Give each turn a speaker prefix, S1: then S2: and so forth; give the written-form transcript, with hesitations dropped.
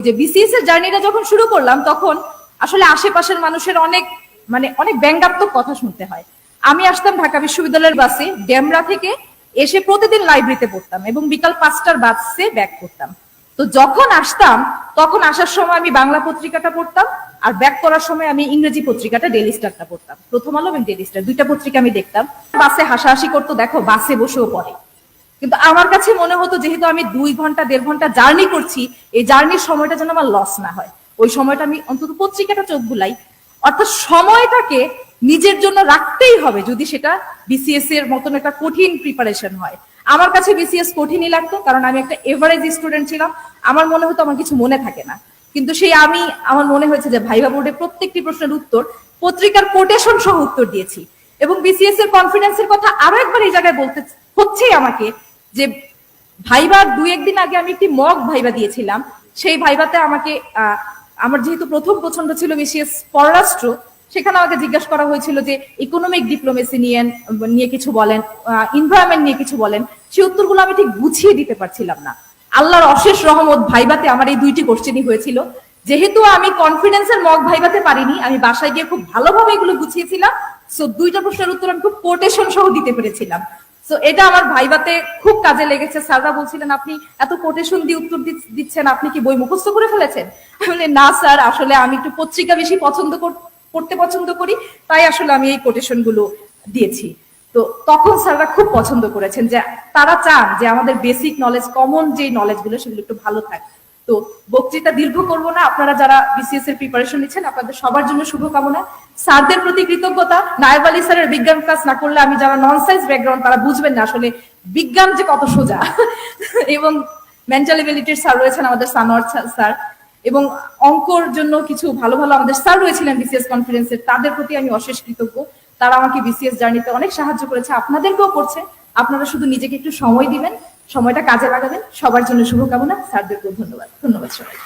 S1: যে বিসিএস এর জার্নিটা যখন শুরু করলাম তখন আসলে আশেপাশের মানুষের অনেক ব্যঙ্গাত্মক কথা শুনতে হয়। আমি আসতাম ঢাকা বিশ্ববিদ্যালয়ের বাসে ডেমরা থেকে, এসে প্রতিদিন লাইব্রেরিতে পড়তাম এবং বিকাল 5টার বাসে ব্যাক করতাম। তো যখন আসতাম তখন আসার সময় আমি বাংলা পত্রিকাটা পড়তাম, আর ব্যাক করার সময় আমি ইংরেজি পত্রিকাটা ডেইলি স্টারটা পড়তাম, প্রথম আলো এবং ডেইলি স্টার দুইটা পত্রিকা আমি দেখতাম। বাসে হাসাহাসি করতো, দেখো বাসে বসেও পড়ে। কিন্তু আমার কাছে মনে হতো যেহেতু আমি 2 ঘন্টা 1.5 ঘন্টা জার্নি করছি, এই জার্নির সময়টা যেন আমার লস না হয়, ওই সময়টা আমি অন্তত পত্রিকাটা চোখ বুলাই। অর্থাৎ সময়টাকে নিজের জন্য রাখতেই হবে যদি সেটা বিসিএস এর মতন একটা কঠিন প্রিপারেশন হয়। আমার কাছে বিসিএস কঠিনই লাগতো, কারণ আমি একটা এভারেজ স্টুডেন্ট ছিলাম। আমার মনে হতো আমার কিছু মনে থাকে না, কিন্তু আমার মনে হয়েছে যে ভাইভা বোর্ডে প্রত্যেকটি প্রশ্নের উত্তর পত্রিকার কোটেশন সহ উত্তর দিয়েছি। এবং বিসিএস এর কনফিডেন্সের কথা আরো একবার এই জায়গায় বলতে হচ্ছেই আমাকে, যে ভাইবার 2-1 দিন আগে আমি একটি মক ভাইবা দিয়েছিলাম। সেই ভাইবাতে আমাকে আমার যেহেতু প্রথম পছন্দ ছিল বিসিএস পররাষ্ট্র, সেখানে আমাকে জিজ্ঞাসা করা হয়েছিল যে ইকোনমিক ডিপ্লোমেসি নিয়ে কিছু বলেন, এনভায়রনমেন্ট নিয়ে কিছু বলেন। সেই উত্তরগুলো আমি ঠিক গুছিয়ে দিতে পারছিলাম না। আল্লাহর অশেষ রহমত, ভাইবাতে আমার এই 2টি কোশ্চেনই হয়েছিল। যেহেতু আমি কনফিডেন্সের মক ভাইবাতে পারিনি, আমি বাসায় গিয়ে খুব ভালোভাবে এগুলো গুছিয়েছিলাম। সো 2টা প্রশ্নের উত্তর আমি খুব কোটেশন সহ দিতে পেরেছিলাম। সো এটা আমার ভাইবাতে খুব কাজে লেগেছে। স্যাররা বলছিলেন আপনি এত কোটেশন দিয়ে উত্তর দিচ্ছেন, আপনি কি বই মুখস্থ করে ফেলেছেন? আমি বলি না স্যার, আসলে আমি একটু পত্রিকা বেশি পড়তে পছন্দ করি, তাই আসলে আমি এই কোটেশন গুলো দিয়েছি। তো তখন স্যাররা খুব পছন্দ করেছেন, যে তারা চান যে আমাদের বেসিক নলেজ, কমন যে নলেজ গুলো সেগুলো একটু ভালো থাকে। তো বক্তৃতা দীর্ঘ করবো না, আপনারা যারা বিসিএস এর প্রিপারেশন নিচ্ছেন আপনাদের সবার জন্য শুভকামনা। স্যারদের প্রতি কৃতজ্ঞতা। নায়েব আলী স্যারের বিজ্ঞান ক্লাস না করলে, আমি যারা নন সায়েন্স ব্যাকগ্রাউন্ড তারা বুঝবেন না আসলে বিজ্ঞান যে কত সোজা। এবং মেন্টাল এবিলিটির স্যার রয়েছেন আমাদের সানোয়ার স্যার, এবং অঙ্কর জন্য কিছু ভালো ভালো আমাদের স্যার রয়েছিলেন বিসিএস কনফারেন্সের, তাদের প্রতি আমি অশেষ কৃতজ্ঞ। তারা আমাকে বিসিএস জার্নিতে অনেক সাহায্য করেছে, আপনাদেরকেও করছে। আপনারা শুধু নিজেকে একটু সময় দিবেন, সময়টা কাজে লাগাবেন। সবার জন্য শুভকামনা। স্যারদেরকেও ধন্যবাদ। ধন্যবাদ সবাই।